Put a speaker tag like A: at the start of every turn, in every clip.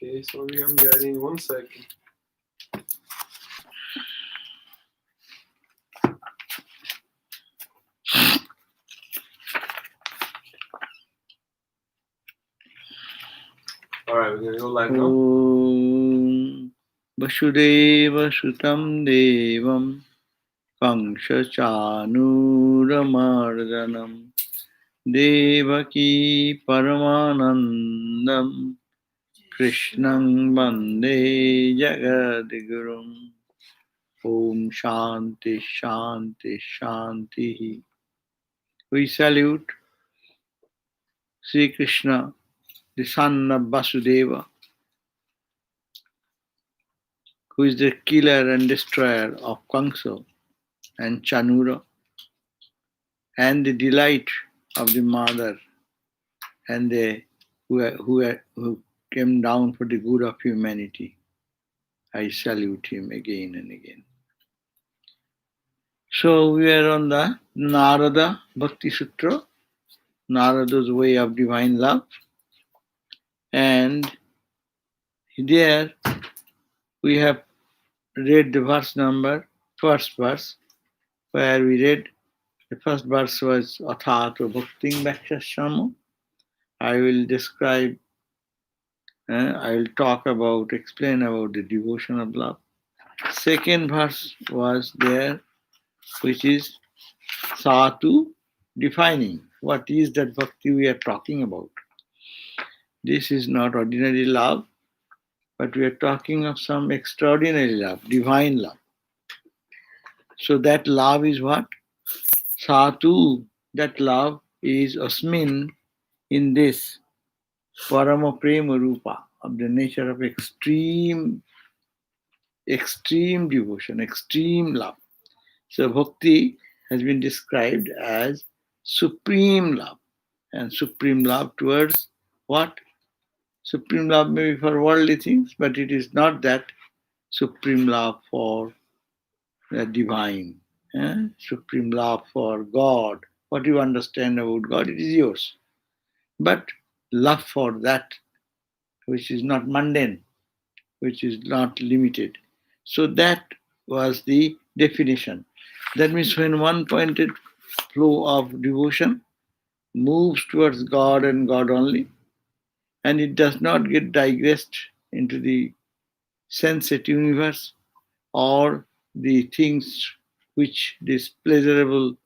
A: Okay, sorry, I'm getting 1 second. Alright, we're gonna go live now.
B: Om Vasudeva Sutam Devam Kamsa Chanuramardanam Devaki Paramanandam Krishnang Bande Jagadigurum. Om Shanti Shanti Shanti. We salute Sri Krishna, the son of Vasudeva, who is the killer and destroyer of Kamsa and Chanura, and the delight of the mother, and the who came down for the good of humanity. I salute him again and again. So we are on the Narada Bhakti Sutra, Narada's way of divine love, and there we have read the first verse, where we read the first verse was Athato Bhakting Bhakshashramo. I will describe, I will explain about the devotion of love. Second verse was there, which is Satu, defining what is that bhakti we are talking about. This is not ordinary love, but we are talking of some extraordinary love, divine love. So that love is what? Satu, that love is Asmin, in this Parama Prema Rupa, of the nature of extreme devotion, extreme love. So bhakti has been described as supreme love, and supreme love towards what? Supreme love may be for worldly things, but it is not that supreme love for the divine, supreme love for God. What you understand about God, it is yours. But love for that which is not mundane, which is not limited. So that was the definition. That means when one pointed flow of devotion moves towards God and God only, and it does not get digressed into the sensate universe or the things which this pleasurable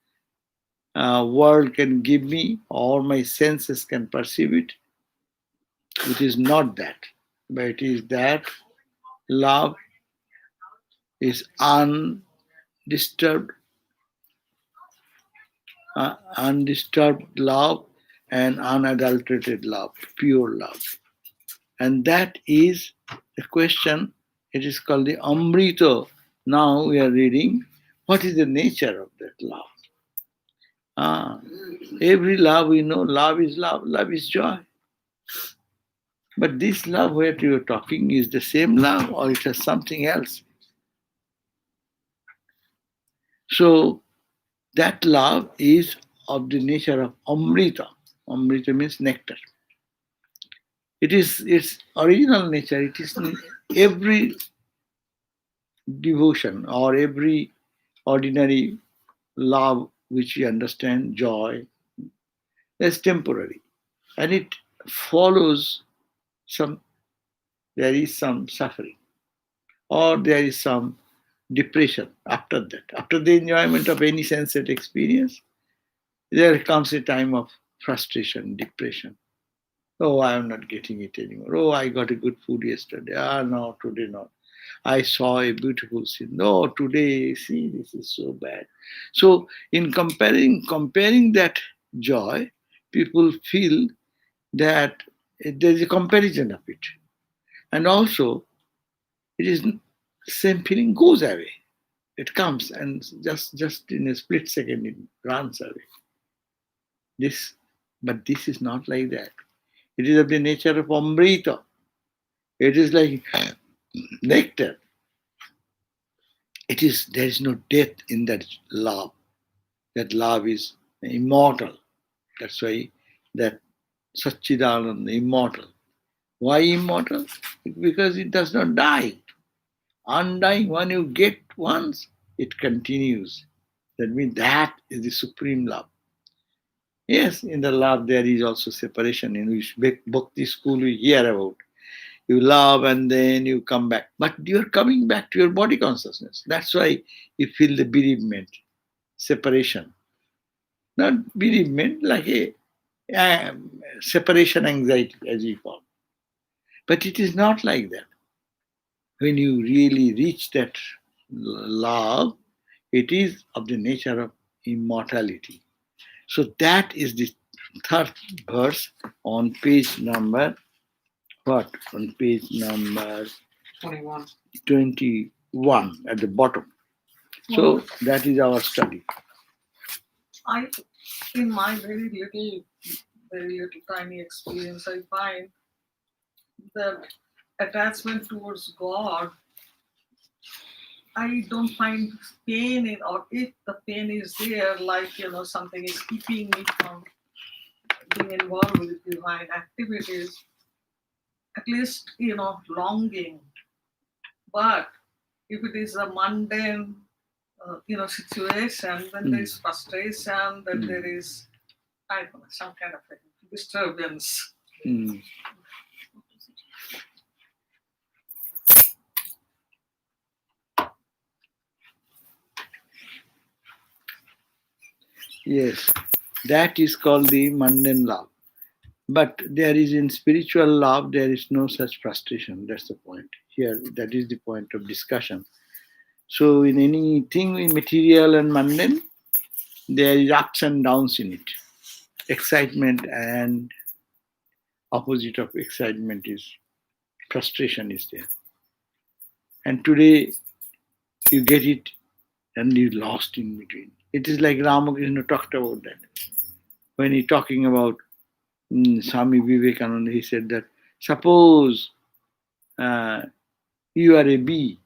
B: world can give me or my senses can perceive it. It is not that, but it is that love is undisturbed, undisturbed love and unadulterated love, pure love. And that is the question. It is called the Amrita. Now we are reading what is the nature of that love. Every love we know, love is love, love is joy. But this love where you are talking is the same love or it has something else. So that love is of the nature of Amrita. Amrita means nectar. It is its original nature. It is every devotion or every ordinary love which we understand, joy, is temporary. And it follows there is some suffering or there is some depression after that. After the enjoyment of any sensate experience, there comes a time of frustration, depression. Oh, I am not getting it anymore. Oh, I got a good food yesterday. No, today not. I saw a beautiful scene. No, today, see, this is so bad. So, in comparing that joy, people feel that there is a comparison of it, and also it is same feeling goes away. It comes and just in a split second it runs away. But this is not like that. It is of the nature of Amrita. It is like nectar. There is no death in that love. That love is immortal. That's why that Satchidananda, immortal. Why immortal? Because it does not die. Undying, when you get once, it continues. That means that is the supreme love. Yes, in the love there is also separation, in which bhakti school we hear about. You love and then you come back. But you're coming back to your body consciousness. That's why you feel the bereavement, separation. Not bereavement, like a separation anxiety, as we call. But it is not like that. When you really reach that love, it is of the nature of immortality. So that is the third verse on page number what? On page number
A: 21.
B: 21 at the bottom. So that is our study.
C: I, in my very little tiny experience, I find that attachment towards God, I don't find pain in, or if the pain is there, like, something is keeping me from being involved with divine activities, at least, longing. But if it is a mundane, situation, then there is frustration, then there is, I don't know, some kind of a disturbance.
B: Mm. Yes, that is called the mundane love. But there is in spiritual love, there is no such frustration. That's the point. Here, that is the point of discussion. So, in anything in material and mundane, there is ups and downs in it. Excitement and opposite of excitement is frustration is there. And today you get it and you lost in between. It is like Ramakrishna talked about that. When he talking about Swami Vivekananda, he said that suppose uh, you are a bee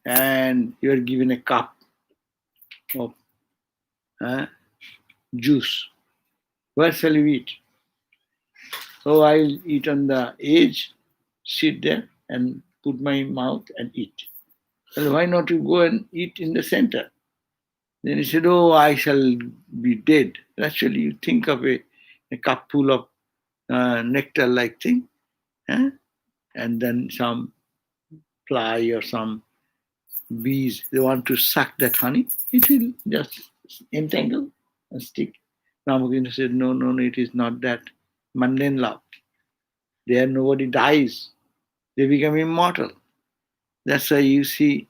B: and you are given a cup of juice. Where shall you eat? Oh, I'll eat on the edge, sit there and put my mouth and eat. Well, why not you go and eat in the center? Then he said, oh, I shall be dead. Actually, you think of a cup full of nectar-like thing, and then some fly or some bees, they want to suck that honey, it will just entangle and stick. Ramakrishna said, no, no, no, it is not that. Mundane love. There nobody dies. They become immortal. That's why you see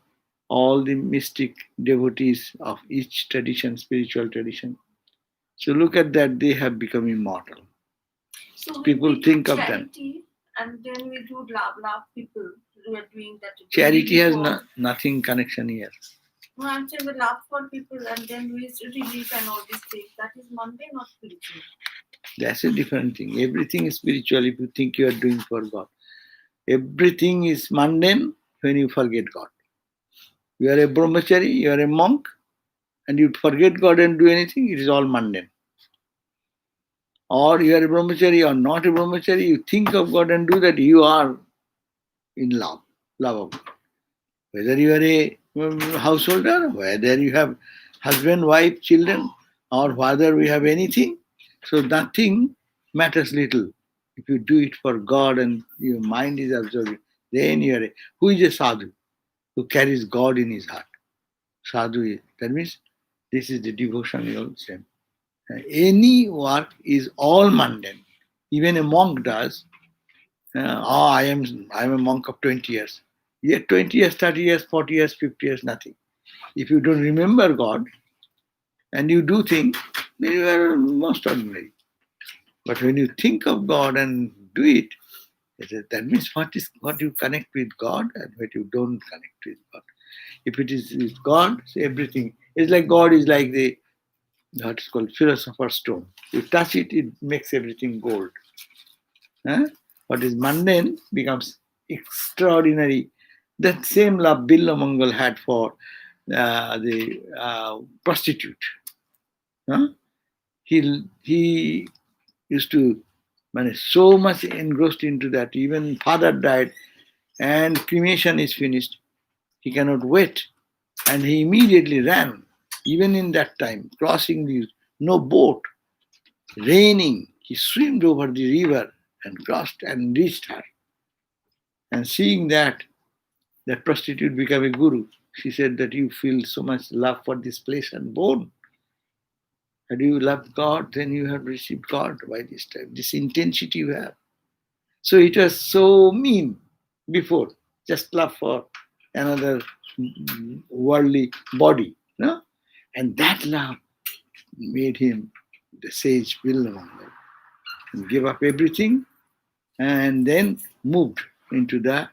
B: all the mystic devotees of each tradition, spiritual tradition. So look at that, they have become immortal.
D: So
B: people
D: we
B: think
D: do
B: of them.
D: charity, and then we do love people who are doing that.
B: Charity has
D: for-
B: nothing connection here.
D: No, I'm saying we love for people and then we relief and all these things. That is mundane, not spiritual.
B: That's a different thing. Everything is spiritual if you think you are doing for God. Everything is mundane when you forget God. You are a brahmachari, you are a monk, and you forget God and do anything, it is all mundane. Or you are a brahmachari or not a brahmachari, you think of God and do that, you are in love of God. Whether you are a householder, whether you have husband, wife, children, or whether we have anything, so nothing matters little. If you do it for God and your mind is absorbed, then you are who is a sadhu? Who carries God in his heart. Sadhu is, that means this is the devotional sense. Any work is all mundane. Even a monk does. I am a monk of 20 years. Yet 20 years, 30 years, 40 years, 50 years, nothing. If you don't remember God and you do things, then you are most ordinary. But when you think of God and do it, that means what you connect with God and what you don't connect with God. If it is with God, so everything is like God is like the what is called philosopher's stone. You touch it, it makes everything gold. What is mundane becomes extraordinary. That same love Billa Mangal had for the prostitute. He used to so much engrossed into that. Even father died and cremation is finished. He cannot wait. And he immediately ran, even in that time, crossing the no boat, raining. He swam over the river and crossed and reached her. And seeing that prostitute became a guru. She said that you feel so much love for this flesh and bone. And you love God, then you have received God by this time. This intensity you have. So it was so mean before, just love for another worldly body. No? And that love made him the sage Vilnamangal and gave up everything and then moved into the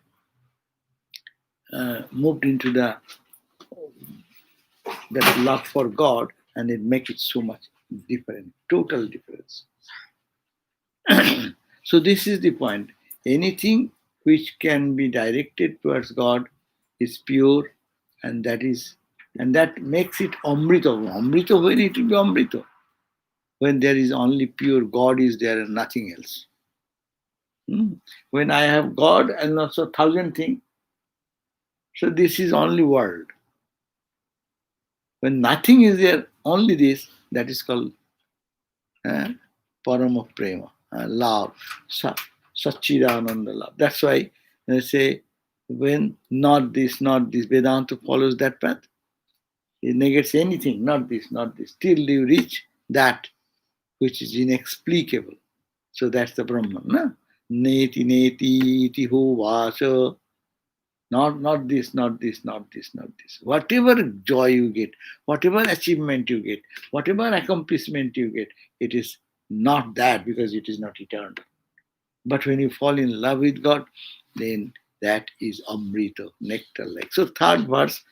B: that love for God, and it makes it so much different, total difference. So this is the point. Anything which can be directed towards God is pure, and that makes it amrita. Amrita, when it will be amrita? When there is only pure God is there and nothing else. When I have God and also 1,000 things, so this is only world. When nothing is there, only this, that is called parama prema, love, Satchidananda love. That's why they say, when not this, Vedanta follows that path. It negates anything, not this, till you reach that which is inexplicable. So that's the Brahman. No? Neti neti iti ho vasa. Not this. Whatever joy you get, whatever achievement you get, whatever accomplishment you get, it is not that, because it is not eternal. But when you fall in love with God, then that is amrita, nectar like. So third verse,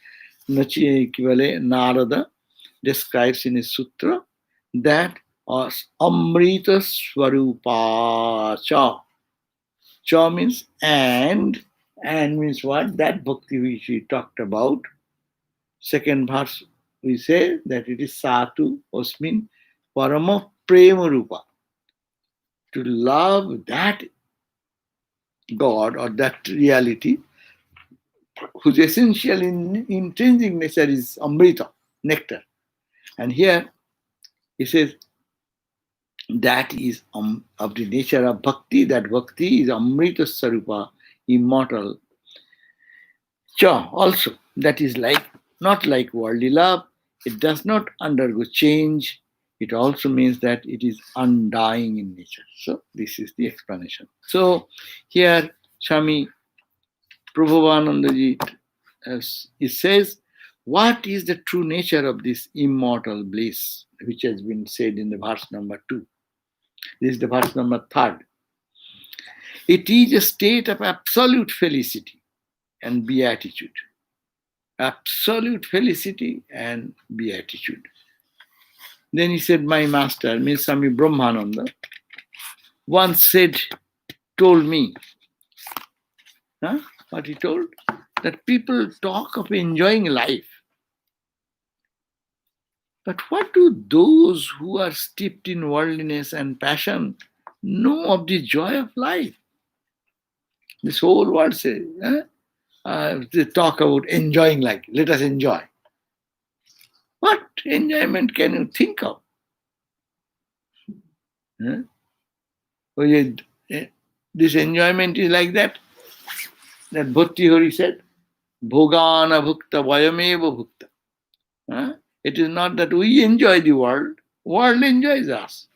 B: Narada describes in his sutra that as amrita swarupa cha. Cha means and means what? That bhakti which we talked about. Second verse, we say that it is satu osmin parama prema rupa. To love that God or that reality whose essential intrinsic nature is amrita, nectar. And here he says that is of the nature of bhakti, that bhakti is amrita sarupa, immortal. Cha also, that is like, not like worldly love, it does not undergo change. It also means that it is undying in nature. So this is the explanation. So here Swami Prabhuvanandaji it says, what is the true nature of this immortal bliss, which has been said in the verse number 2. This is the verse number 3. It is a state of absolute felicity and beatitude. Absolute felicity and beatitude. Then he said, my master, means Swami Brahmananda, once told me, what he told? That people talk of enjoying life. But what do those who are steeped in worldliness and passion know of the joy of life? This whole world says, they talk about enjoying life. Let us enjoy. What enjoyment can you think of? This enjoyment is like that. That Bhakti Hari said, Bhogana bhukta vayameva bhukta. It is not that we enjoy the world enjoys us.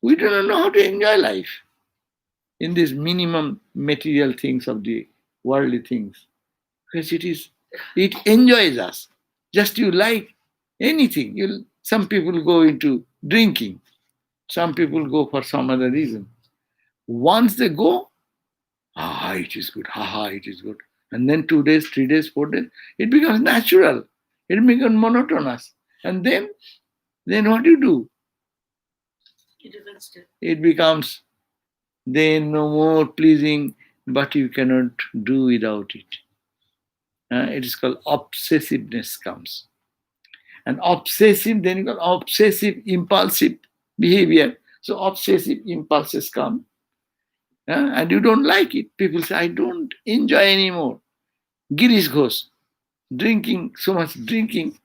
B: We do not know how to enjoy life in these minimum material things of the worldly things. Because it enjoys us. Just you like anything. Some people go into drinking. Some people go for some other reason. Once they go, it is good. It is good. And then 2 days, 3 days, 4 days, it becomes natural. It becomes monotonous. And then what do you do? It becomes then no more pleasing, but you cannot do without it. It is called obsessiveness comes. And obsessive, then you got obsessive, impulsive behavior. So obsessive impulses come, and you don't like it. People say, I don't enjoy anymore. Girish Ghosh, drinking, so much drinking.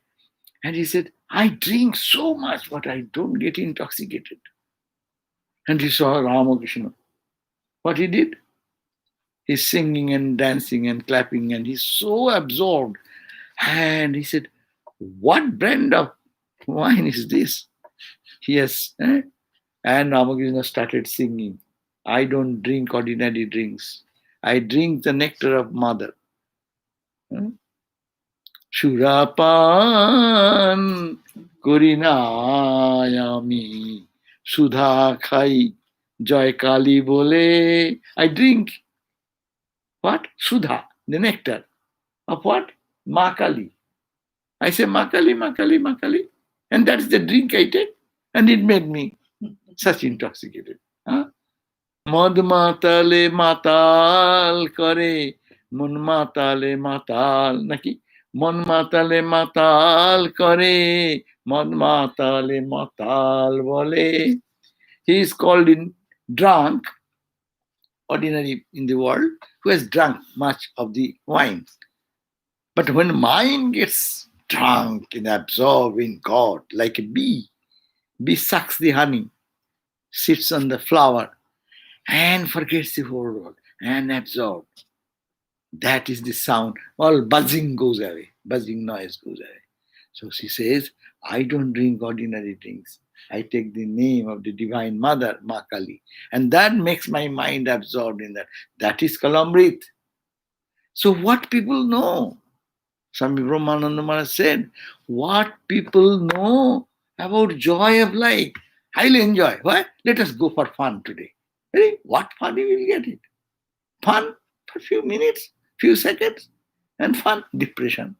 B: And he said, I drink so much, but I don't get intoxicated. And he saw Ramakrishna. What he did? He's singing and dancing and clapping, and he's so absorbed. And he said, what brand of wine is this? Yes. And Ramakrishna started singing, I don't drink ordinary drinks. I drink the nectar of mother. Shurapan Kurinayami Sudha Khai Joy Kali Bole. I drink what? Sudha, the nectar of what? Makali. I say Makali, Makali, Makali. And that's the drink I take. And it made me such intoxicated. মদ মাতালে মাতাল করে মন মাতালে মাতাল নাকি মন মাতালে মাতাল করে মদ মাতালে মাতাল বলে. He is called in drunk, ordinary in the world, who has drunk much of the wine. But when mind gets drunk and absorbed in God, like a bee sucks the honey, sits on the flower, and forgets the whole world and absorbed. That is the sound. All buzzing goes away. Buzzing noise goes away. So she says, I don't drink ordinary drinks. I take the name of the Divine Mother, Ma Kali. And that makes my mind absorbed in that. That is Kalamrit. So what people know? Swami Brahmananda Maharaj said, what people know about joy of life, I'll enjoy. Why? Let us go for fun today. Hey, what fun you will get it? Fun for few minutes, few seconds, and fun, depression,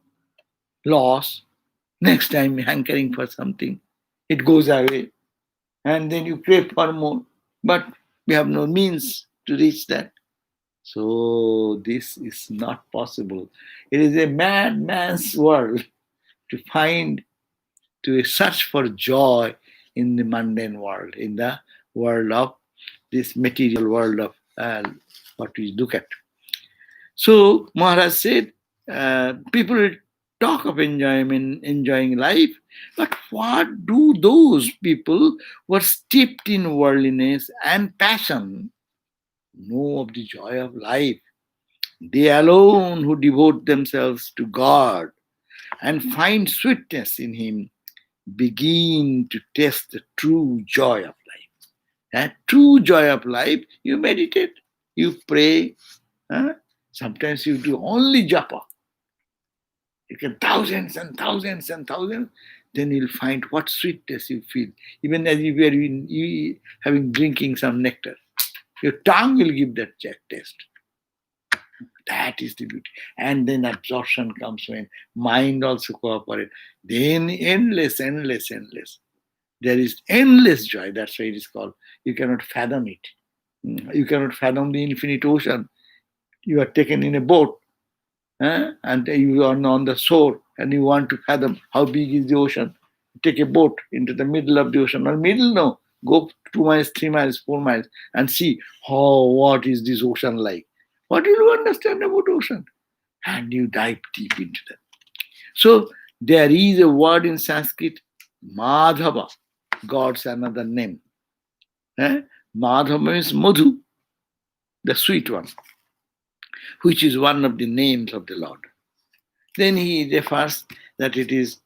B: loss. Next time hankering for something, it goes away, and then you crave for more, but we have no means to reach that. So this is not possible. It is a madman's world to search for joy in the mundane world, in the world of this material world of what we look at. So Maharaj said, people talk of enjoying life, but what do those people who are steeped in worldliness and passion know of the joy of life? They alone who devote themselves to God and find sweetness in Him begin to taste the true joy of life. That true joy of life, you meditate, you pray. Sometimes you do only japa. You can thousands and thousands and thousands. Then you'll find what sweetness you feel. Even as you were having drinking some nectar. Your tongue will give that taste. That is the beauty. And then absorption comes when mind also cooperates. Then endless. There is endless joy. That's why it is called. You cannot fathom it. You cannot fathom the infinite ocean. You are taken in a boat, and you are on the shore, and you want to fathom how big is the ocean. Take a boat into the middle of the ocean. Or middle, no. Go 2 miles, 3 miles, 4 miles, and see what is this ocean like. What will you understand about ocean? And you dive deep into that. So there is a word in Sanskrit, Madhava, God's another name. Madhava means Madhu, the sweet one, which is one of the names of the Lord. Then he refers that it is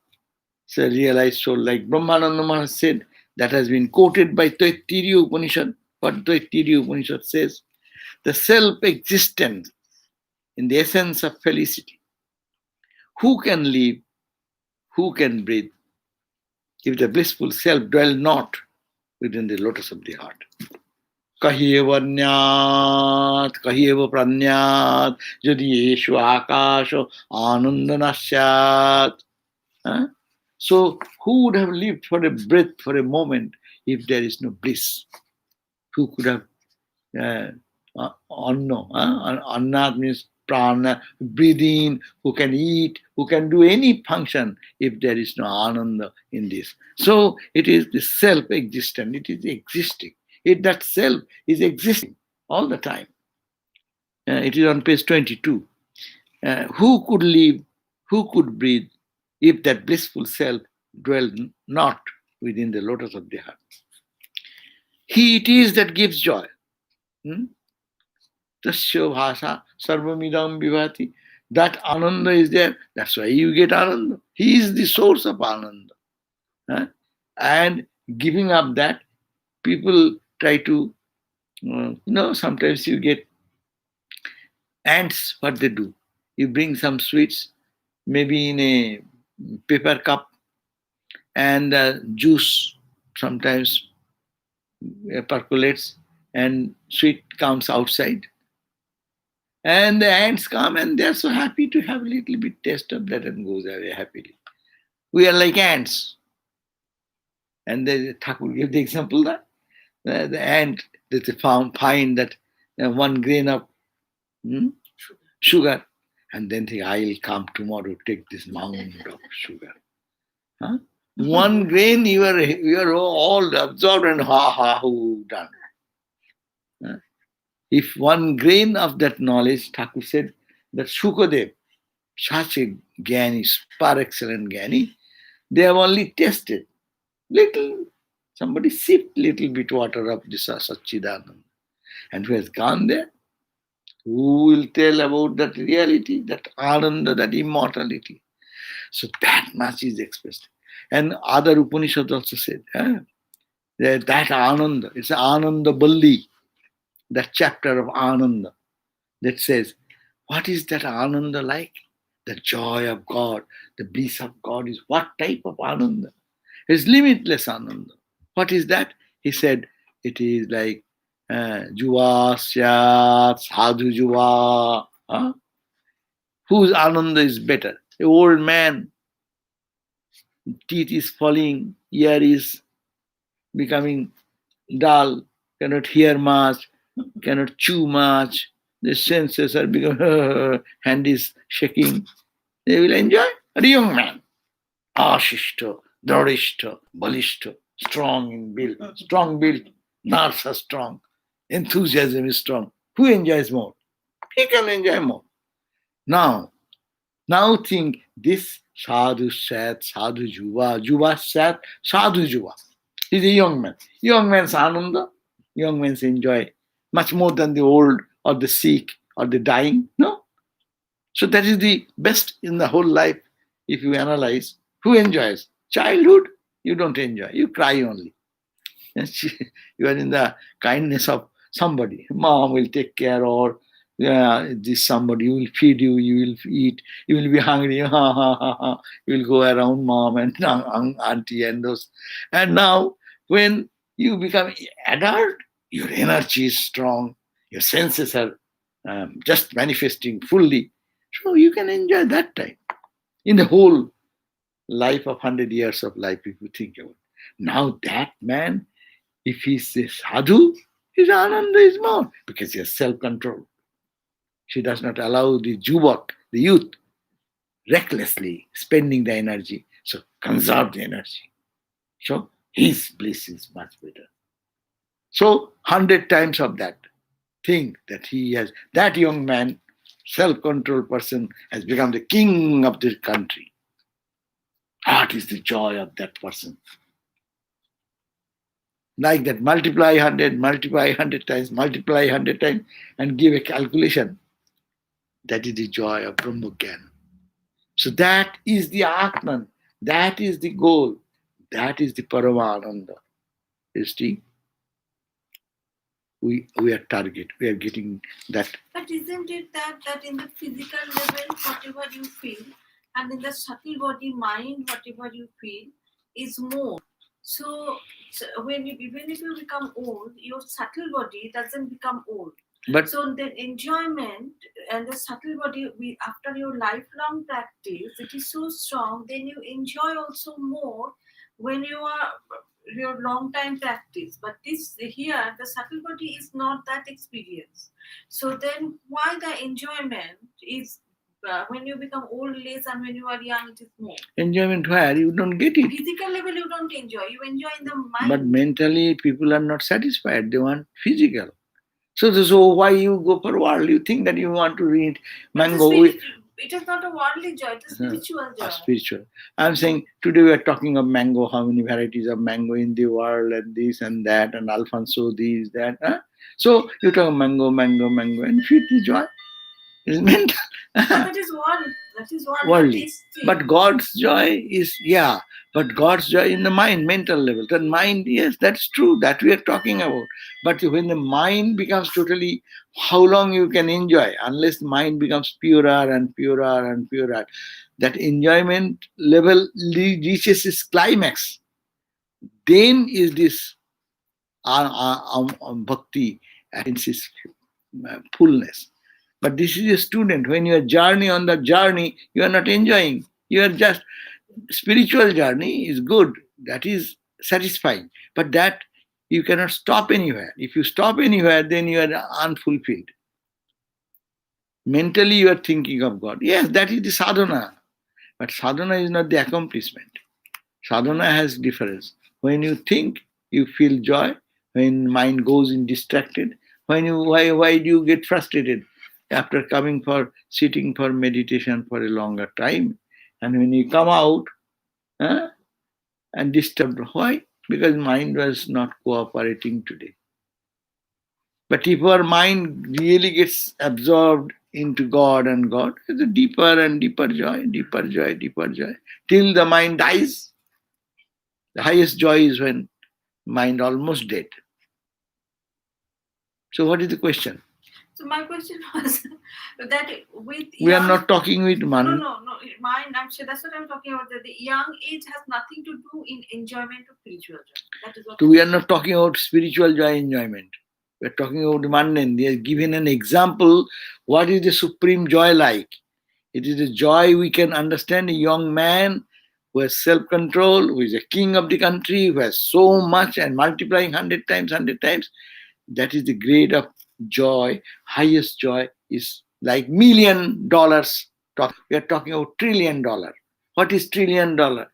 B: a realized soul, like Brahmananda Maharaj said, that has been quoted by Taittiriya Upanishad. What Taittiriya Upanishad says, the self-existence in the essence of felicity. Who can live? Who can breathe? If the blissful self dwell not within the lotus of the heart. Kahiyeva nyat, kahiyeva pranyat, jadi yeshu akasho anandanasyat. So who would have lived for a breath, for a moment, if there is no bliss? Who could have Anna? Annat means prana, breathe in, who can eat, who can do any function if there is no ananda in this. So it is the self-existent, it is existing. That self is existing all the time. It is on page 22. Who could live, who could breathe, if that blissful self dwell not within the lotus of the heart? He it is that gives joy. Tasya bhasa sarvamidam vibhati. That ananda is there. That's why you get ananda. He is the source of ananda. And giving up that, people try to, sometimes you get ants, what they do. You bring some sweets, maybe in a paper cup, and juice sometimes percolates and sweet comes outside. And the ants come and they're so happy to have a little bit taste of that and goes away happily. We are like ants. And the Thakur gave the example that the ant that they find that 1 grain of sugar, and then think, I'll come tomorrow, take this mound of sugar. 1 grain, you are all absorbed and who done. If 1 grain of that knowledge, Thakur said that Shukadev, such a Gyani, par excellent Gyani, they have only tasted little, somebody sipped little bit water of this Satchidananda. And who has gone there, who will tell about that reality, that Ananda, that immortality? So that much is expressed. And other Upanishads also said, that Ananda, it's Ananda Balli, that chapter of Ananda that says, what is that Ananda like? The joy of God, the bliss of God is what type of Ananda? It's limitless Ananda. What is that? He said, it is like Juva Syat, Sadhu Juva. Whose Ananda is better? The old man, teeth is falling, ear is becoming dull, cannot hear much, cannot chew much, the senses are becoming, hand is shaking. They will enjoy. A young man, ashishta, dradishta, balishta, strong in build, strong build, nerves are strong, enthusiasm is strong. Who enjoys more? He can enjoy more. Now think this sadhu sat, sadhu juba sat, sadhu juba. He's a young man. Young man's ananda, young man's enjoy much more than the old or the sick or the dying. No. So that is the best in the whole life. If you analyze, who enjoys? Childhood, you don't enjoy. You cry only. You are in the kindness of somebody. Mom will take care, or this somebody will feed you, you will eat, you will be hungry, ha ha ha ha. You will go around mom and auntie and those. And now when you become adult, your energy is strong, your senses are just manifesting fully. So you can enjoy that time. In the whole life of 100 years of life, if you think about it. Now that man, if he's a sadhu, his ananda is more because he has self-control. She does not allow the juvak, the youth, recklessly spending the energy. So conserve the energy. So his bliss is much better. So 100 times of that thing that he has, that young man, self-controlled person, has become the king of the country. What is the joy of that person? Like that, multiply 100 times, multiply 100 times, and give a calculation. That is the joy of Brahmagyan. So that is the Atman. That is the goal. That is the Paramananda. You see? We are target. We are getting that.
D: But isn't it that in the physical level, whatever you feel, and in the subtle body, mind, whatever you feel, is more. So when even if you become old, your subtle body doesn't become old.
B: But
D: so the enjoyment and the subtle body, after your lifelong practice, it is so strong. Then you enjoy also more when you are your long time practice. But this here, the subtle body is not that experience. So then, why the enjoyment is when you become old less and when you are young it is more.
B: Enjoyment where? You don't get it.
D: Physical level you don't enjoy. You enjoy in the mind.
B: But mentally, people are not satisfied. They want physical. So why you go for world? You think that you want to eat mango with
D: It is not a worldly joy, it is spiritual joy.
B: spiritual. I'm saying today we are talking of mango, how many varieties of mango in the world, and this and that, and Alfonso, this, that. Huh? So you talk mango, mango, mango, and feel the joy. It's mental.
D: But that is one. That is one.
B: Worldly. But God's joy is, yeah, but God's joy in the mind, mental level. The mind, yes, that's true, that we are talking about. But when the mind becomes totally, how long you can enjoy, unless the mind becomes purer and purer and purer, that enjoyment level reaches its climax. Then is this bhakti attains its fullness. But this is a student. When you are journey on the journey, you are not enjoying. You are just spiritual journey is good. That is satisfying. But that you cannot stop anywhere. If you stop anywhere, then you are unfulfilled. Mentally, you are thinking of God. Yes, that is the sadhana. But sadhana is not the accomplishment. Sadhana has difference. When you think, you feel joy. When mind goes in distracted, why do you get frustrated after coming for sitting for meditation for a longer time? And when you come out and disturbed, why? Because mind was not cooperating today. But if our mind really gets absorbed into God and God, it's a deeper and deeper joy, deeper joy, deeper joy, till the mind dies. The highest joy is when mind almost dead. So what is the question?
D: So my question was that with
B: we are not talking with man.
D: No, mind. I'm sure that's what I'm talking about. That the young age has nothing to do in enjoyment of spiritual joy. That is what.
B: So we are not talking about spiritual joy enjoyment. We are talking about the mundane. They are given an example. What is the supreme joy like? It is a joy we can understand. A young man who has self-control, who is a king of the country, who has so much and multiplying 100 times. That is the grade of joy. Highest joy is like $1 million. We are talking about $1 trillion. What is $1 trillion? To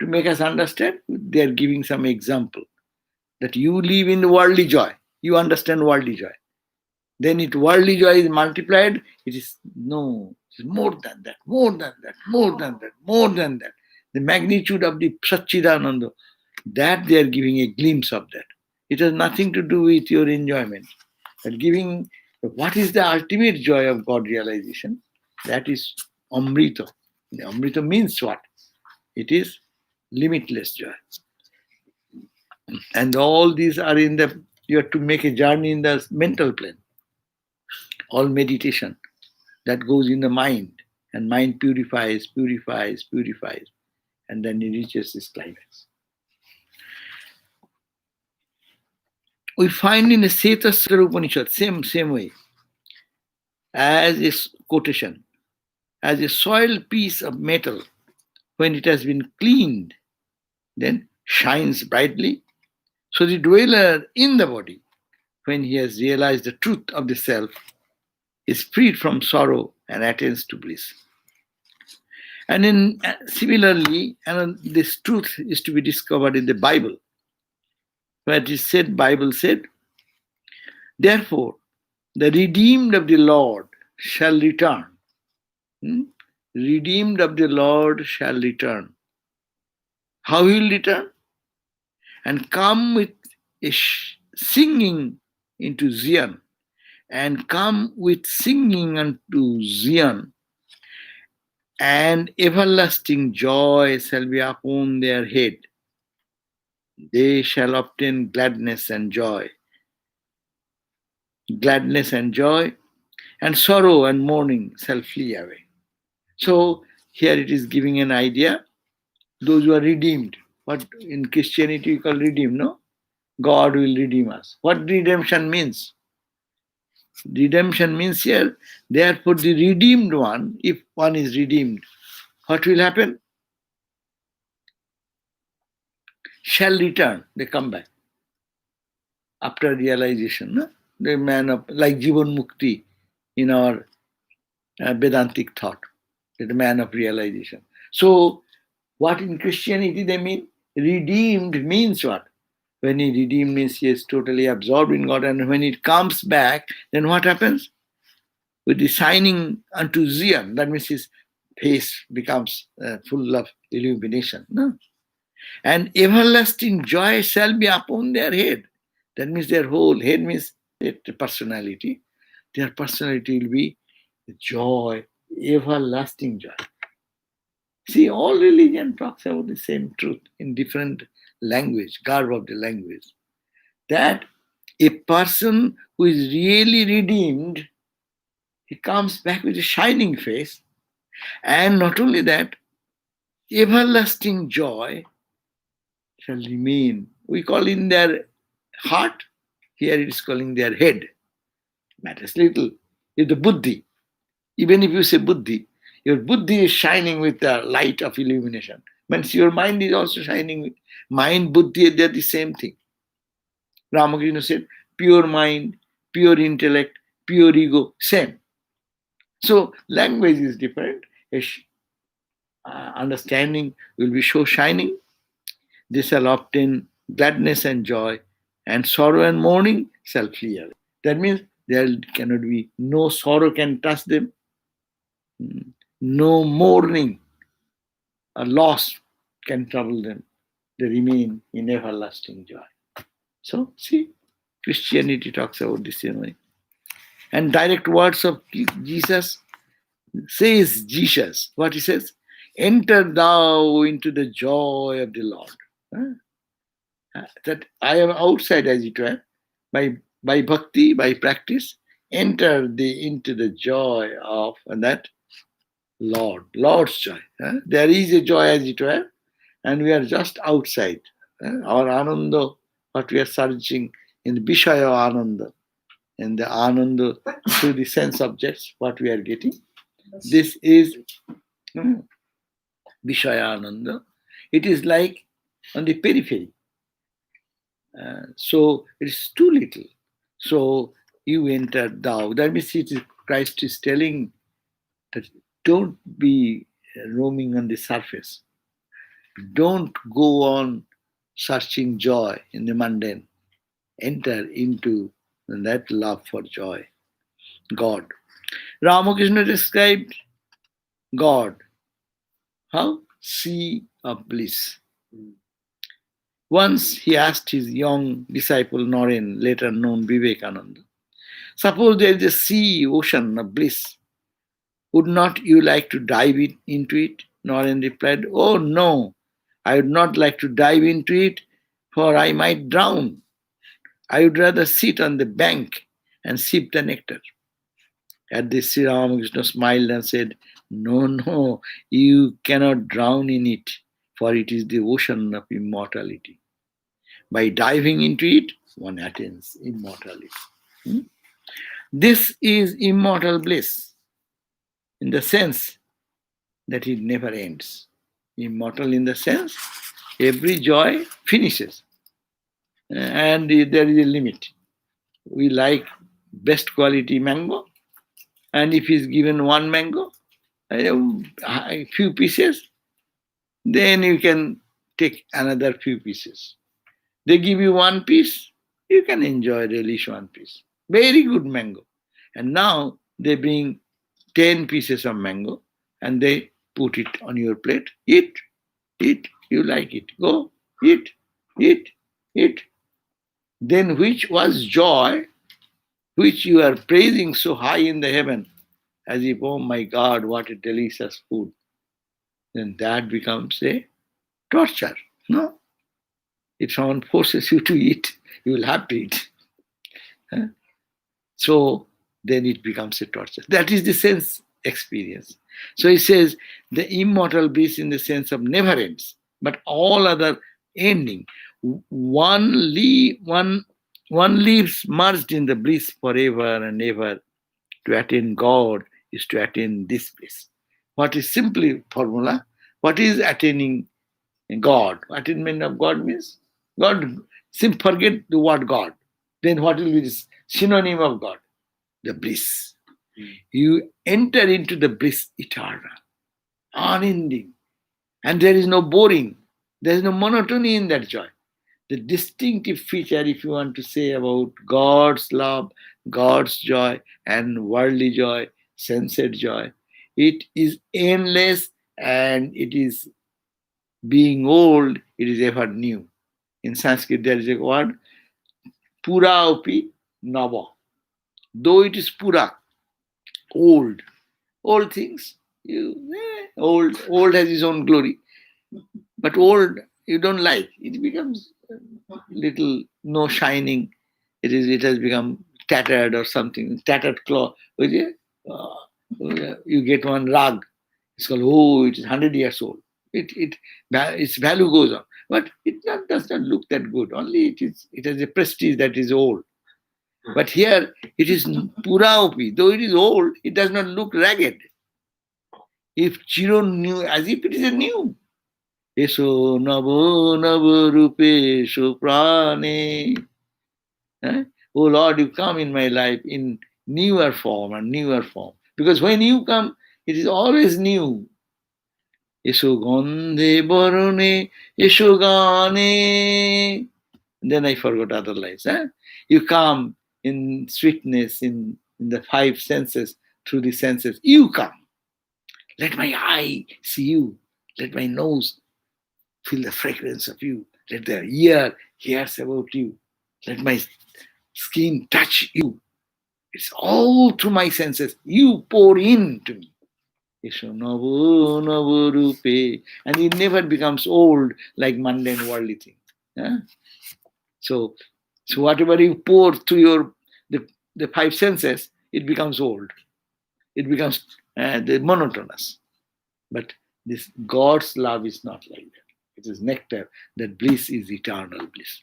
B: make us understand, they are giving some example. That you live in worldly joy. You understand worldly joy. Then if worldly joy is multiplied, it is no, it is more than that, more than that, more than that, more than that. The magnitude of the Satchidananda, that they are giving a glimpse of that. It has nothing to do with your enjoyment. But giving what is the ultimate joy of God realization? That is Amrita. The Amrita means what? It is limitless joy. And all these are in the, you have to make a journey in the mental plane. All meditation that goes in the mind, and mind purifies, and then it reaches this climax. We find in the Svetasvatara Upanishad, same way, as a quotation, as a soiled piece of metal, when it has been cleaned, then shines brightly. So the dweller in the body, when he has realized the truth of the self, is freed from sorrow and attains to bliss. And in similarly, and this truth is to be discovered in the Bible, where it is said, Bible said, therefore, the redeemed of the Lord shall return. Redeemed of the Lord shall return. How he will return? And come with a singing into Zion, and come with singing unto Zion, and everlasting joy shall be upon their head. They shall obtain gladness and joy. Gladness and joy, and sorrow and mourning shall flee away. So here it is giving an idea. Those who are redeemed, what in Christianity we call redeemed, no? God will redeem us. What redemption means? Redemption means here, therefore the redeemed one, if one is redeemed, what will happen? shall return. They come back after realization. No? The man of, like Jivan Mukti in our Vedantic thought, the man of realization. So, what in Christianity they mean? Redeemed means what? When he redeemed means he is totally absorbed in God, and when it comes back, then what happens? With the shining unto Zion, that means his face becomes full of illumination. No? And everlasting joy shall be upon their head. That means their whole head means their personality. Their personality will be joy, everlasting joy. See, all religion talks about the same truth in different language, garb of the language. That a person who is really redeemed, he comes back with a shining face, and not only that, everlasting joy shall remain. We call in their heart, here it is calling their head. Matters little. If the buddhi, even if you say buddhi, your buddhi is shining with the light of illumination. Means your mind is also shining with mind, buddhi, they're the same thing. Ramakrishna said, pure mind, pure intellect, pure ego, same. So language is different. Understanding will be so shining. They shall obtain gladness and joy, and sorrow and mourning shall flee away. That means there cannot be, no sorrow can touch them, no mourning or loss can trouble them. They remain in everlasting joy. So, see, Christianity talks about this same way. And direct words of Jesus says Jesus, what he says, enter thou into the joy of the Lord. That I am outside, as it were, by bhakti, by practice, enter into the joy of that Lord, Lord's joy. There is a joy, as it were, and we are just outside. Our ananda, what we are searching in the Vishaya Ananda, and the Ananda through the sense objects, what we are getting. This is Vishaya Ananda. It is like on the periphery. So it is too little. So you enter thou. That means it is Christ is telling that don't be roaming on the surface. Don't go on searching joy in the mundane. Enter into that love for joy, God. Ramakrishna described God. How? Sea of bliss. Once he asked his young disciple Naren, later known Vivekananda, suppose there is a sea, ocean of bliss. Would not you like to dive into it? Naren replied, oh no, I would not like to dive into it, for I might drown. I would rather sit on the bank and sip the nectar. At this, Sri Ramakrishna smiled and said, no, you cannot drown in it, for it is the ocean of immortality. By diving into it, one attains immortality. This is immortal bliss, in the sense that it never ends. Immortal in the sense, every joy finishes, and there is a limit. We like best quality mango, and if he's given one mango, a few pieces, then you can take another few pieces. They give you one piece, you can enjoy, relish one piece. Very good mango. And now they bring 10 pieces of mango and they put it on your plate. Eat, you like it. Go, eat. Then which was joy, which you are praising so high in the heaven, as if, oh my God, what a delicious food. Then that becomes a torture. No? If someone forces you to eat, you will have to eat. So then it becomes a torture. That is the sense experience. So he says the immortal bliss in the sense of never ends, but all other ending. One lives merged in the bliss forever and ever. To attain God is to attain this bliss. What is simply formula? What is attaining God. Attainment of God means God. Forget the word God. Then what will be the synonym of God? The bliss. You enter into the bliss eternal, unending, and there is no boring. There is no monotony in that joy. The distinctive feature, if you want to say about God's love, God's joy, and worldly joy, sensate joy, it is endless and it is being old, it is ever new. In Sanskrit, there is a word, pura upi nava. Though it is pura, old, old things, old has its own glory. But old, you don't like. It becomes little no shining. It has become tattered or something. Tattered cloth. You get one rug. It's called, oh, it is 100 years old. Its value goes on. But does not look that good. Only it has a prestige that is old. But here it is puraopi. Though it is old, it does not look ragged. If Chiron knew, as if it is a new. Eso navo navo rupe so prane. Oh Lord, you come in my life in newer form and newer form. Because when you come, it is always new. Eso gandhe barone, eso gane. Then I forgot other lines. You come in sweetness, in the five senses, through the senses. You come. Let my eye see you. Let my nose feel the fragrance of you. Let the ear hears about you. Let my skin touch you. It's all through my senses. You pour into me. And it never becomes old like mundane worldly thing. So whatever you pour through the five senses, it becomes old. It becomes monotonous. But this God's love is not like that. It is nectar. That bliss is eternal bliss.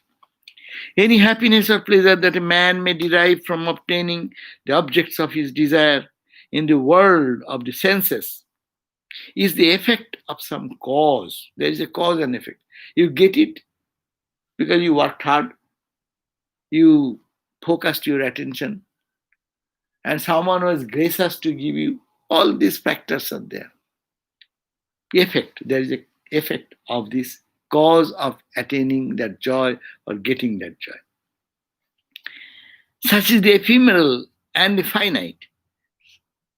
B: Any happiness or pleasure that a man may derive from obtaining the objects of his desire in the world of the senses is the effect of some cause. There is a cause and effect. You get it because you worked hard, you focused your attention, and someone was gracious to give you. All these factors are there. Effect. There is an effect of this cause of attaining that joy or getting that joy. Such is the ephemeral and the finite.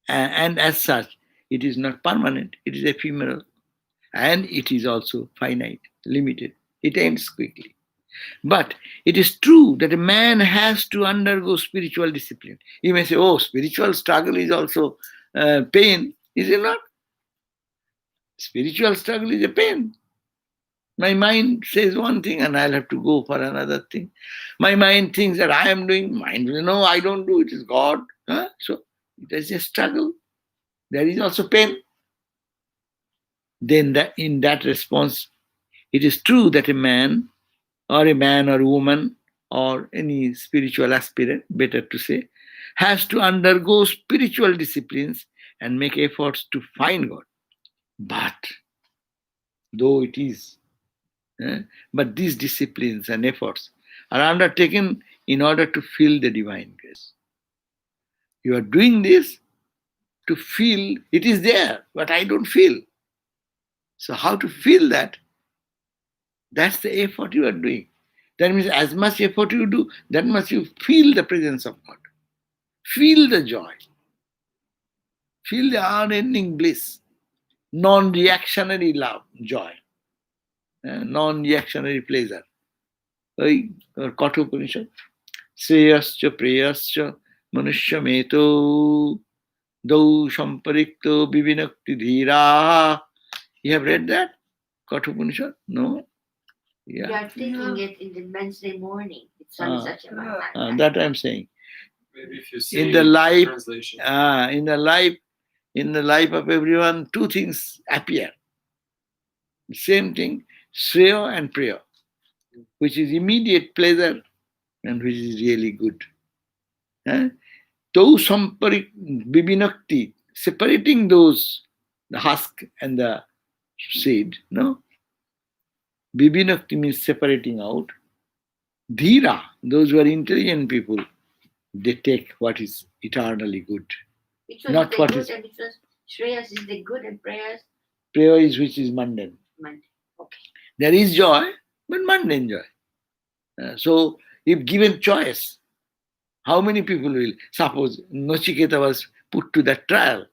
B: And as such, it is not permanent, it is ephemeral. And it is also finite, limited. It ends quickly. But it is true that a man has to undergo spiritual discipline. You may say, oh, spiritual struggle is also pain. Is it not? Spiritual struggle is a pain. My mind says one thing and I'll have to go for another thing. My mind thinks that I am doing. Mind will no, I don't do. It is God. So it is a struggle. There is also pain. Then in that response, it is true that a man or a woman or any spiritual aspirant, better to say, has to undergo spiritual disciplines and make efforts to find God. But though it is, but these disciplines and efforts are undertaken in order to feel the divine grace. You are doing this to feel it is there, but I don't feel. So how to feel that? That's the effort you are doing. That means as much effort you do, that much you feel the presence of God. Feel the joy. Feel the unending bliss. Non-reactionary love, joy. Non-reactionary pleasure. Kathopanishad. Sreyascha preyascha manushya meto dau samparikto vivinakti dhira. You have read that? Kathopanishad? No? Yeah.
E: You are taking it in the Wednesday morning. It's on such a long
B: That I'm saying.
A: Maybe if you see
B: In the life,
A: translation.
B: in the life of everyone, two things appear. The same thing, Shreya and Priya, which is immediate pleasure and which is really good. Those samparik bibinakti, separating those, the husk and the seed, no? Vibhinakti means separating out. Dhira, those who are intelligent people, they take what is eternally good.
E: Which was
B: Not
E: the
B: what
E: good
B: is-
E: and which was Shreyas is the good and prayers
B: Prayer is which is mundane.
E: Monday. Okay.
B: There is joy, but mundane joy. So, if given choice, how many people will? Suppose Nachiketa was put to that trial.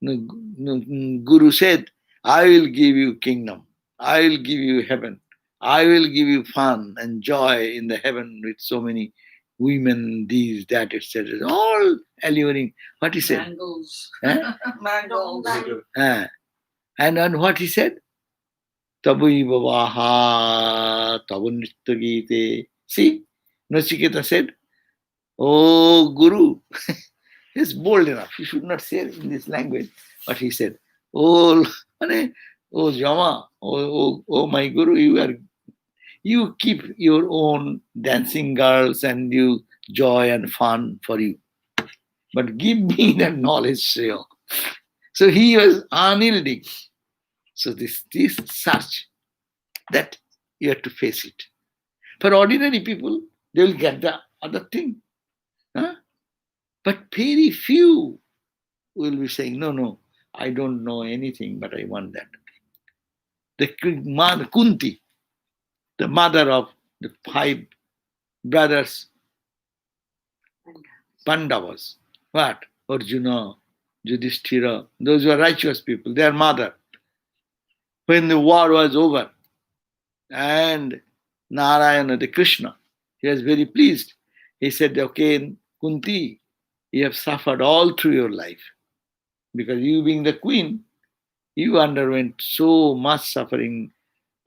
B: Guru said, I will give you kingdom. I will give you heaven. I will give you fun and joy in the heaven with so many women, these, that, etc. All alluring. What he said?
C: Mangoes.
B: Eh?
C: Mangoes.
B: And what he said? Tabu Vaha Tabu Nritya Gite. See, Nachiketa said, Oh Guru, he's bold enough. He should not say in this language, but he said, Oh, oh Jama, oh my Guru, you keep your own dancing girls and you joy and fun for you. But give me that knowledge, Shreya. So he was unyielding. So this such that you have to face it. For ordinary people, they will get the other thing. Huh? But very few will be saying, no, I don't know anything, but I want that. The Kunti, the mother of the 5 brothers, Pandavas, what? Arjuna, Yudhishthira, those were righteous people, their mother. When the war was over, and Narayana, the Krishna, he was very pleased. He said, okay, Kunti, you have suffered all through your life. Because you being the queen, you underwent so much suffering,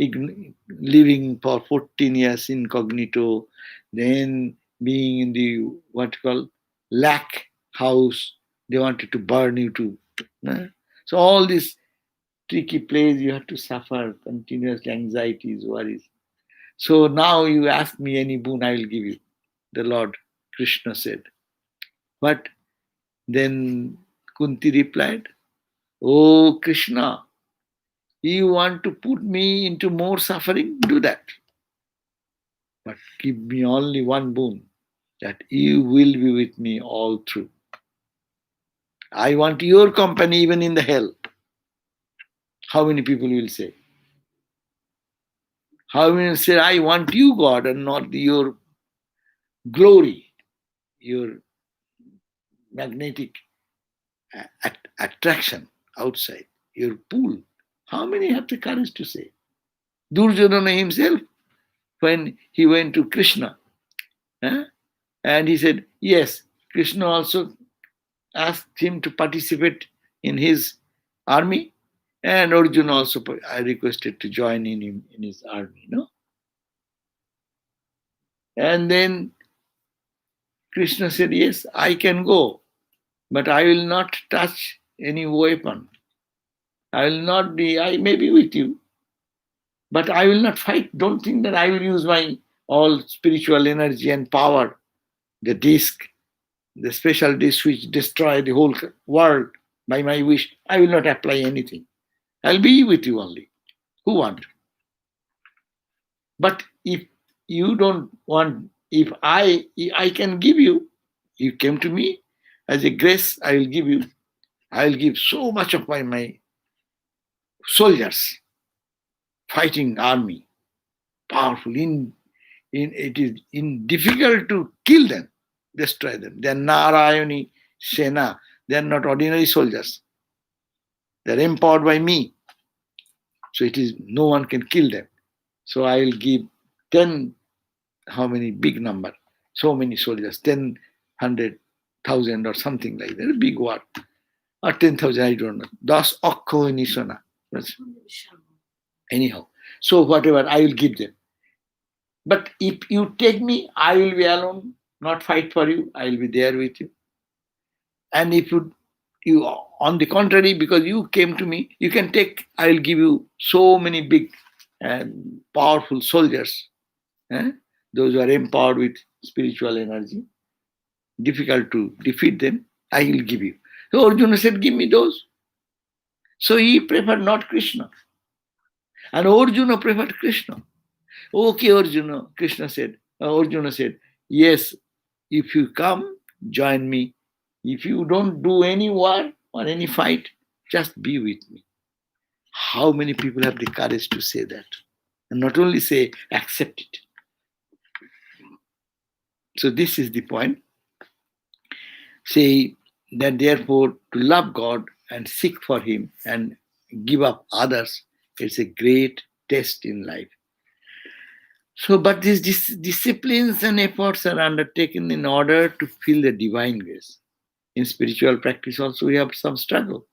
B: living for 14 years incognito, then being in the what you call lack house, they wanted to burn you too. So all this tricky place you have to suffer, continuous anxieties, worries. So now you ask me any boon, I will give you. The Lord Krishna said. But then Kunti replied, Oh Krishna, you want to put me into more suffering? Do that. But give me only one boon, that you will be with me all through. I want your company even in the hell. How many people will say? How many will say, I want you, God, and not your glory, your magnetic attraction outside, your pool. How many have the courage to say? Duryodhana himself, when he went to Krishna, and he said, yes, Krishna also asked him to participate in his army, and Arjuna also requested to join in him in his army, no? And then Krishna said, yes, I can go, but I will not touch any weapon. I will not be, I may be with you, but I will not fight. Don't think that I will use my all spiritual energy and power, the disc, the special disc which destroy the whole world by my wish. I will not apply anything. I'll be with you only. Who want? But if you don't want, if I can give you, you came to me as a grace, I will give you. I will give so much of my soldiers, fighting army, powerful. It is difficult to kill them, destroy them. They are Narayani Sena. They are not ordinary soldiers. They are empowered by me. So it is no one can kill them. So I will give 10, how many big number, so many soldiers, 10, 100,000 or something like that, a big war. Or 10,000, I don't know. Das Okko Nisona. Anyhow. So whatever, I will give them. But if you take me, I will be alone, not fight for you. I will be there with you. And if you on the contrary, because you came to me, you can take, I will give you so many big and powerful soldiers. Those who are empowered with spiritual energy, difficult to defeat them, I will give you. So Arjuna said, give me those. So he preferred not Krishna. And Arjuna preferred Krishna. Okay, Arjuna, Arjuna said, yes, if you come, join me. If you don't do any war or any fight, just be with me. How many people have the courage to say that? And not only say, accept it. So this is the point. Say that therefore to love God and seek for Him and give up others, it's a great test in life. So, but these disciplines and efforts are undertaken in order to feel the divine grace. In spiritual practice, also, we have some struggle.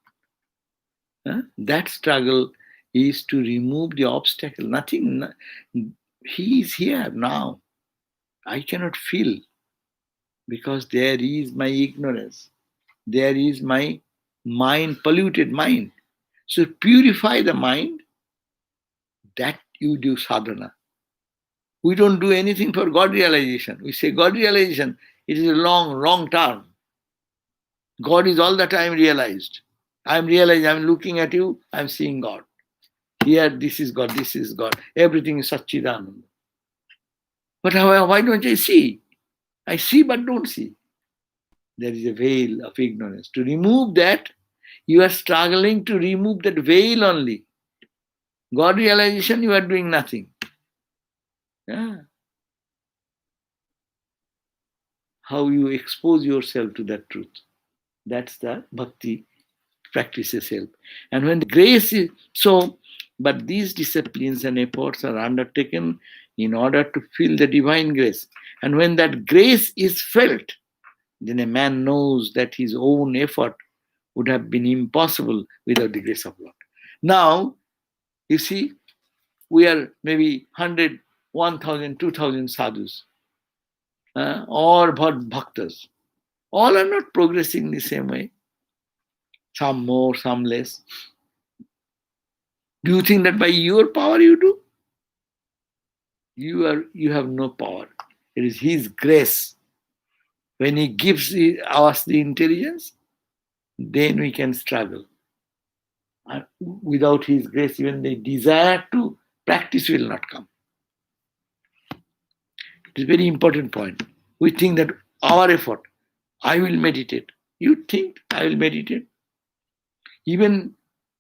B: That struggle is to remove the obstacle. Nothing, He is here now. I cannot feel because there is my ignorance. There is my mind, polluted mind. So, purify the mind, that you do sadhana. We don't do anything for God realization. We say God realization, it is a wrong term. God is all the time realized. I'm realizing, I'm looking at you, I'm seeing God. Here, this is God, this is God. Everything is Satchidananda. But why don't I see? I see but don't see. There is a veil of ignorance. To remove that, you are struggling to remove that veil only. God realization, you are doing nothing. Yeah. How you expose yourself to that truth. That's the bhakti practices help. And when grace is so, but these disciplines and efforts are undertaken in order to feel the divine grace. And when that grace is felt, then a man knows that his own effort would have been impossible without the grace of Lord. Now, you see, we are maybe 100, 1,000, 2,000 sadhus or bhaktas. All are not progressing the same way. Some more, some less. Do you think that by your power you do? You have no power. It is His grace. When He gives us the intelligence, then we can struggle. And without His grace, even the desire to practice will not come. It is a very important point. We think that our effort, I will meditate. You think I will meditate? Even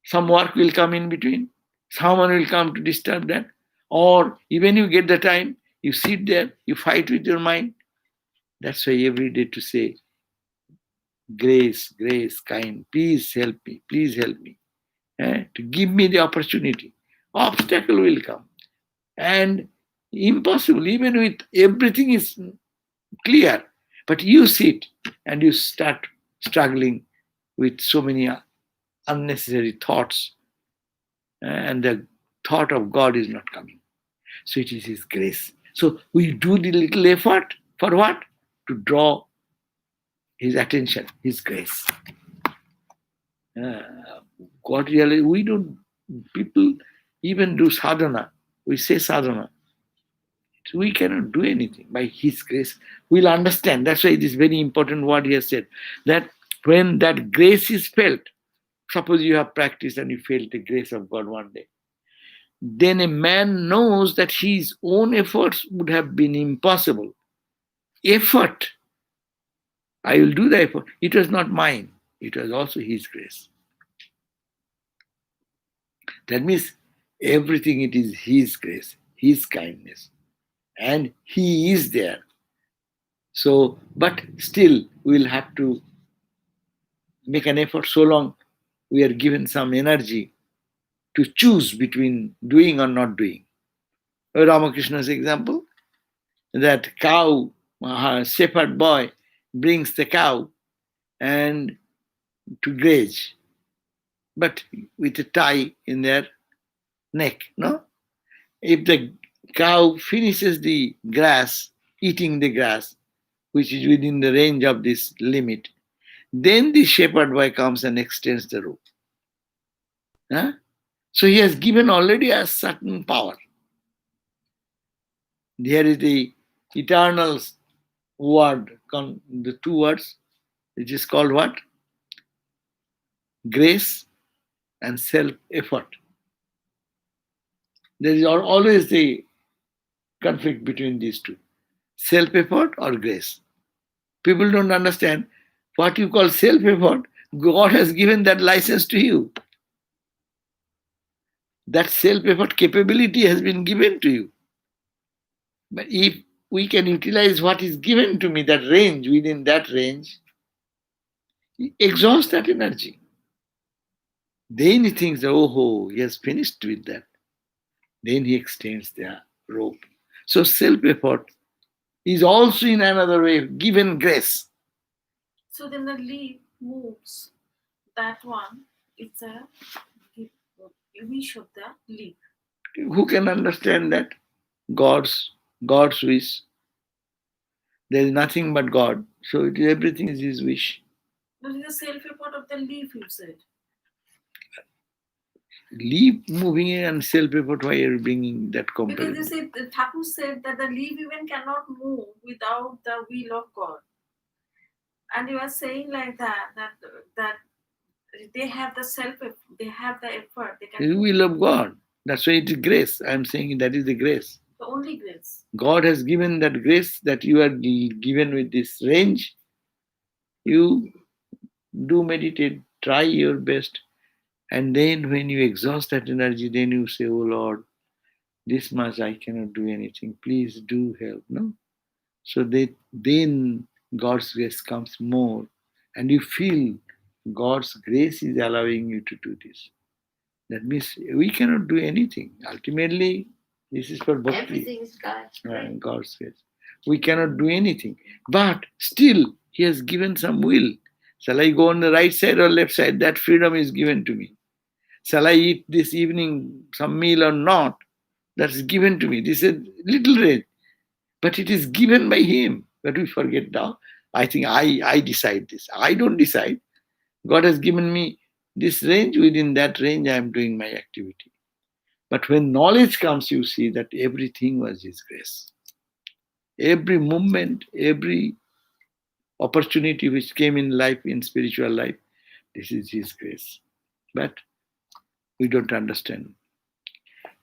B: some work will come in between. Someone will come to disturb that. Or even you get the time, you sit there, you fight with your mind. That's why every day to say, grace, grace, kind, please help me, please help me. To give me the opportunity. Obstacle will come. And impossible, even with everything is clear. But you sit and you start struggling with so many unnecessary thoughts. And the thought of God is not coming. So it is His grace. So we do the little effort for what? To draw His attention, His grace. God really, we don't, people even do sadhana. We say sadhana. We cannot do anything by His grace. We'll understand. That's why it is very important what He has said. That when that grace is felt, suppose you have practiced and you felt the grace of God one day, then a man knows that his own efforts would have been impossible. Effort, I will do the effort. It was not mine. It was also His grace. That means everything, it is His grace, His kindness. And He is there. So, but still, we'll have to make an effort so long we are given some energy to choose between doing or not doing. Ramakrishna's example, that cow, shepherd boy brings the cow and to graze, but with a tie in their neck, no? If the cow finishes the grass, eating the grass, which is within the range of this limit, then the shepherd boy comes and extends the rope. Huh? So he has given already a certain power. Here is the eternal word, the two words, which is called what? Grace and self-effort. There is always the conflict between these two. Self-effort or grace. People don't understand what you call self-effort. God has given that license to you. That self-effort capability has been given to you. But if we can utilize what is given to me, that range, within that range, exhaust that energy. Then he thinks, oh, he has finished with that. Then he extends the rope. So self-effort is also in another way given grace.
D: So then the leaf moves. That one is a wish of the leaf.
B: Who can understand that? God's wish. There is nothing but God. So everything is his wish.
D: But in the self-effort of the leaf, you said.
B: Leaf moving and self-effort, why are you bringing that
D: Because
B: comparison?
D: you said, the Thakur said that the leaf even cannot move without the will of God. And you are saying like that they have the they have the effort. They can
B: The will of God. That's why it is grace. I am saying that is the grace.
D: the only grace.
B: God has given that grace that you are given with this range. You do meditate, try your best. And then when you exhaust that energy, then you say, oh Lord, this much I cannot do anything. Please do help. No? So then God's grace comes more. And you feel God's grace is allowing you to do this. That means we cannot do anything. Ultimately, this is for bhakti.
E: Everything is God's grace.
B: God's grace. We cannot do anything. But still, He has given some will. Shall I go on the right side or left side? That freedom is given to me. Shall I eat this evening some meal or not? That's given to me. This is little range. But it is given by Him. But we forget now. I think I decide this. I don't decide. God has given me this range. Within that range, I am doing my activity. But when knowledge comes, you see that everything was His grace. Every movement, every opportunity which came in life, in spiritual life, this is His grace. But we don't understand.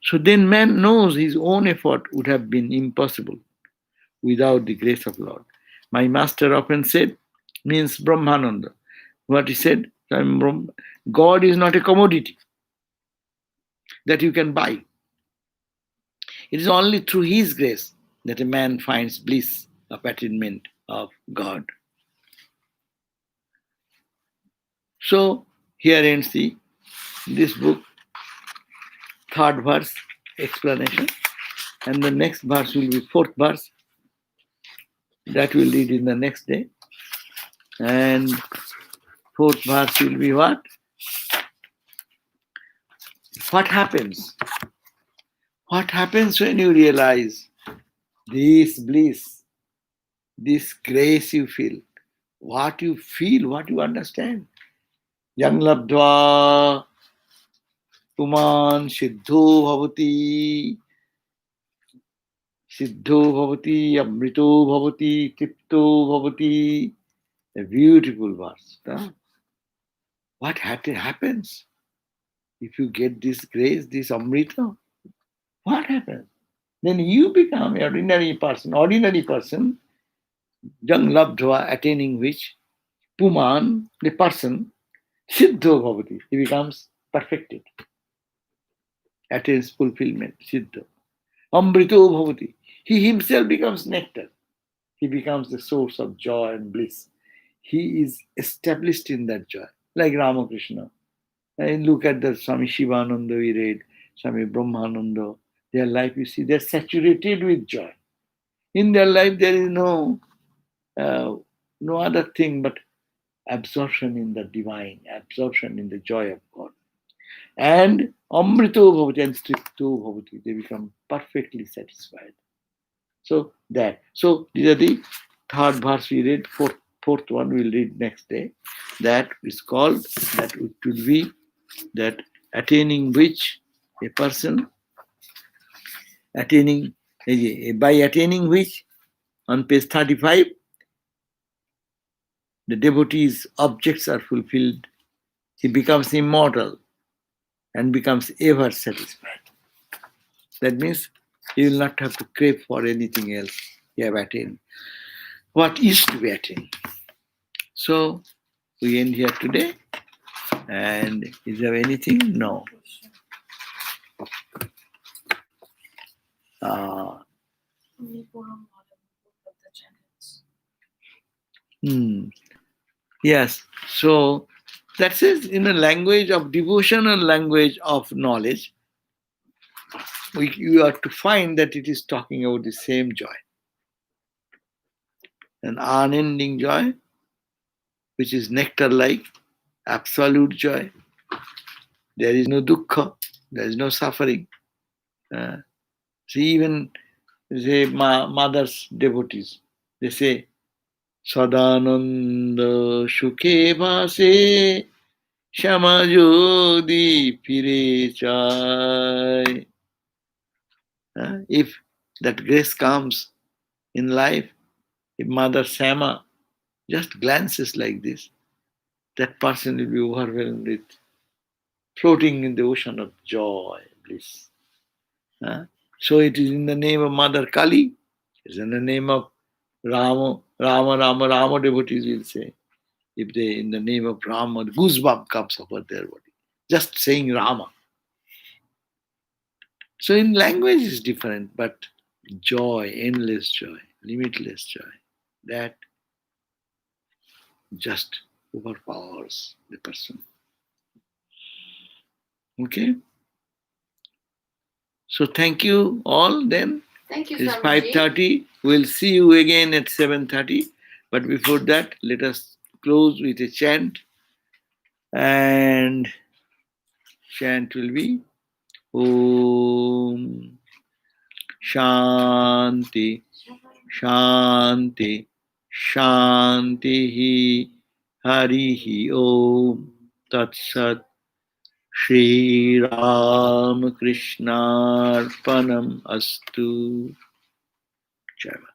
B: So then man knows his own effort would have been impossible without the grace of Lord. My master often said, means Brahmananda. What he said, God is not a commodity that you can buy. It is only through His grace that a man finds bliss of attainment of God. So here ends this book, third verse explanation, and the next verse will be fourth verse. That we'll read in the next day. And fourth verse will be what? What happens? What happens when you realize this bliss, this grace you feel? What you feel, what you understand? Yang labdva puman siddho bhavati, siddho bhavati, amrito bhavati, tipto bhavati. A beautiful verse. Huh? What happens if you get this grace, this amrita? What happens? Then you become an ordinary person, young labdva, attaining which, puman, the person, siddho bhavati, he becomes perfected, attains fulfillment, siddho. Amrito bhavati, he himself becomes nectar. He becomes the source of joy and bliss. He is established in that joy, like Ramakrishna. And look at the Swami Shivananda we read, Swami Brahmananda. Their life, you see, they're saturated with joy. In their life, there is no other thing but absorption in the divine, absorption in the joy of God. And amrito bhavati and stripto bhavati, they become perfectly satisfied. So these are the third verse we read, fourth one we'll read next day. That is called, that it will be that attaining which a person, by attaining which, on page 35, the devotee's objects are fulfilled. He becomes immortal and becomes ever satisfied. That means You will not have to crave for anything else you have attained. What is to be attained? So we end here today. And is there anything? No. Uh, yes. So that is in a language of devotion and language of knowledge. You are to find that it is talking about the same joy. An unending joy, which is nectar-like, absolute joy. There is no dukkha, there is no suffering. See, even say mother's devotees, they say, Sadananda Shuke Bhase Shamajodi Pire Chai. If that grace comes in life, if Mother Sama just glances like this, that person will be overwhelmed with floating in the ocean of joy, bliss. So it is in the name of Mother Kali, it is in the name of Rama devotees will say. If they, in the name of Rama, the goosebump comes over their body. Just saying Rama. So in language is different, but joy, endless joy, limitless joy, that just overpowers the person. Okay? So thank you all then.
E: Thank you,
B: It's
E: Swamiji.
B: 5:30. We'll see you again at 7:30. But before that, let us close with a chant. And chant will be Om Shanti Shanti Shanti Harihi Om Tat Sat Shri Ram Krishnarpanam Astu. Jaiva.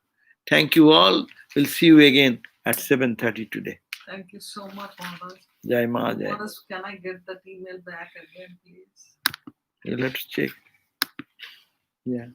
B: Thank you all. We'll see you again at 7:30 today.
C: Thank you so much, Maharaj.
B: Jai Ma Jai.
C: Maharaj, can I get that email back again, please?
B: Let's check. Yeah.